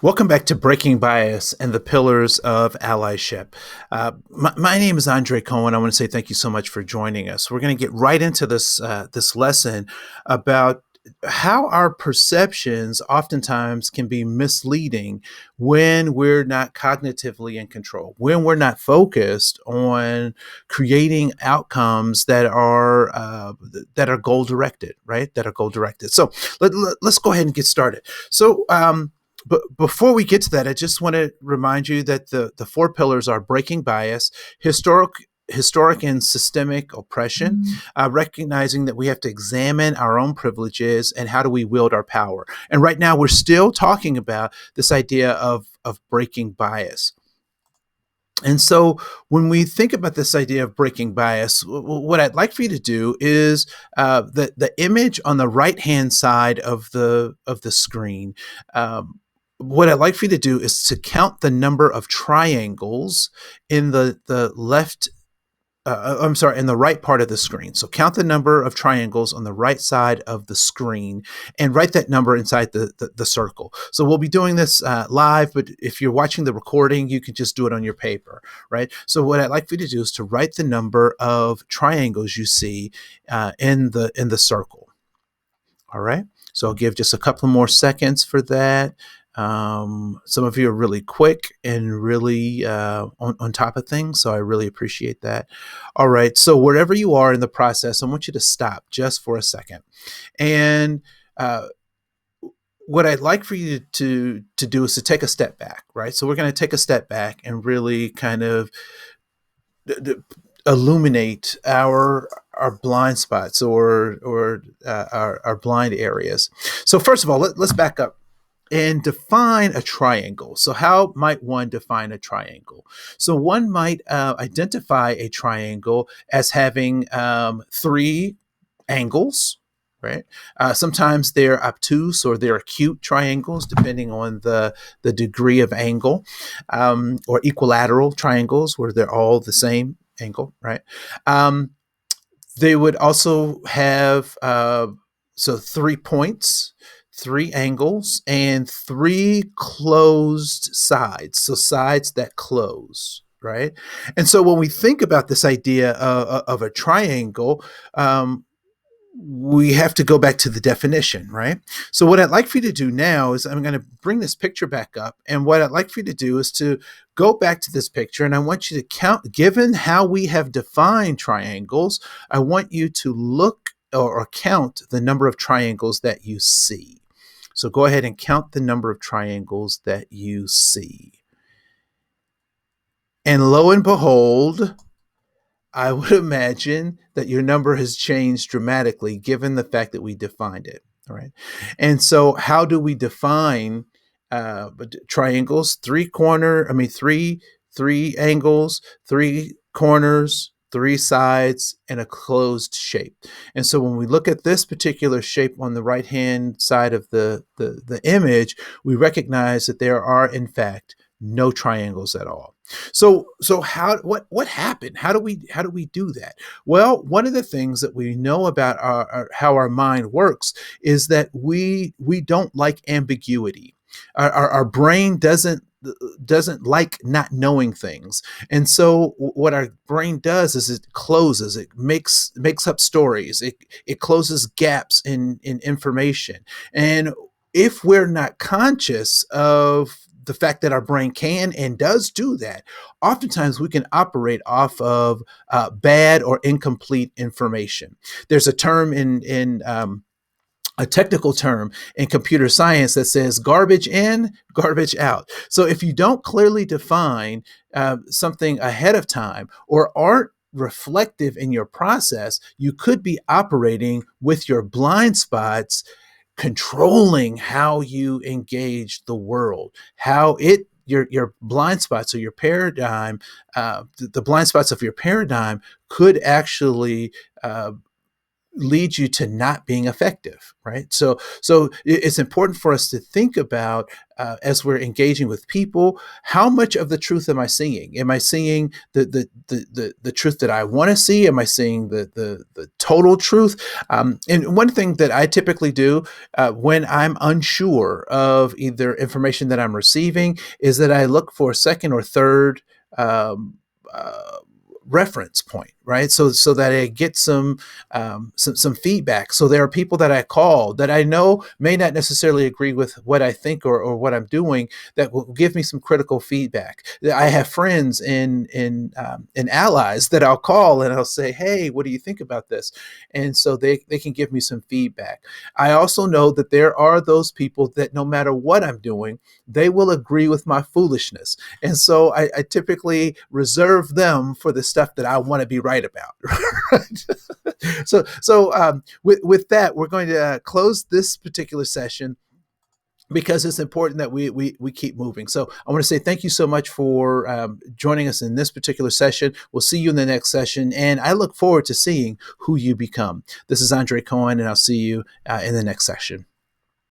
Welcome back to Breaking Bias and the Pillars of Allyship. My name is Andre Koen. I want to say thank you so much for joining us. We're going to get right into this lesson about how our perceptions oftentimes can be misleading when we're not cognitively in control, when we're not focused on creating outcomes that are goal directed, right? That are goal directed. So let's go ahead and get started. But before we get to that, I just want to remind you that the four pillars are breaking bias, historic and systemic oppression, recognizing that we have to examine our own privileges and how do we wield our power. And right now, we're still talking about this idea of breaking bias. And so, when we think about this idea of breaking bias, what I'd like for you to do is the image on the right hand side of the screen. What I'd like for you to do is to count the number of triangles in the left. I'm sorry, in the right part of the screen. So count the number of triangles on the right side of the screen and write that number inside the circle. So we'll be doing this live, but if you're watching the recording, you can just do it on your paper, right? So what I'd like for you to do is to write the number of triangles you see in the circle. All right. So I'll give just a couple more seconds for that. Some of you are really quick and really on top of things, so I really appreciate that. All right, so wherever you are in the process, I want you to stop just for a second. And what I'd like for you to do is to take a step back, right? So we're going to take a step back and really kind of illuminate our blind spots or our blind areas. So first of all, let's back up and define a triangle. So how might one define a triangle? So one might identify a triangle as having three angles, right? Sometimes they're obtuse or they're acute triangles, depending on the degree of angle, or equilateral triangles where they're all the same angle, right? They would also have so 3 points, three angles, and three closed sides. So sides that close, right? And so when we think about this idea of a triangle, we have to go back to the definition, right? So what I'd like for you to do now is I'm going to bring this picture back up. And what I'd like for you to do is to go back to this picture, and I want you to count, given how we have defined triangles, I want you to look or count the number of triangles that you see. So go ahead and count the number of triangles that you see. And lo and behold, I would imagine that your number has changed dramatically given the fact that we defined it. All right. And so how do we define triangles? Three angles, three corners, three sides, and a closed shape. And so when we look at this particular shape on the right hand side of the image, we recognize that there are in fact no triangles at all. So what happened? How do we do that? Well, one of the things that we know about how our mind works is that we don't like ambiguity. Our brain doesn't like not knowing things. And so what our brain does is it closes, it makes up stories, it closes gaps in information. And if we're not conscious of the fact that our brain can and does do that, oftentimes we can operate off of bad or incomplete information. There's a term in a technical term in computer science that says garbage in, garbage out. So if you don't clearly define something ahead of time or aren't reflective in your process, you could be operating with your blind spots controlling how you engage the world, how your blind spots or your paradigm, the blind spots of your paradigm could actually leads you to not being effective, right? So it's important for us to think about, as we're engaging with people, how much of the truth am I seeing? Am I seeing the truth that I want to see? Am I seeing the total truth? And one thing that I typically do when I'm unsure of either information that I'm receiving is that I look for a second or third um, uh, reference point, right? So that I get some feedback. So there are people that I call that I know may not necessarily agree with what I think or what I'm doing, that will give me some critical feedback. I have friends in allies that I'll call and I'll say, "Hey, what do you think about this?" And so they can give me some feedback. I also know that there are those people that no matter what I'm doing, they will agree with my foolishness. And so I typically reserve them for the stuff that I want to be right about. Right? So with that, we're going to close this particular session because it's important that we keep moving. So I want to say thank you so much for joining us in this particular session. We'll see you in the next session, and I look forward to seeing who you become. This is Andre Koen, and I'll see you in the next session.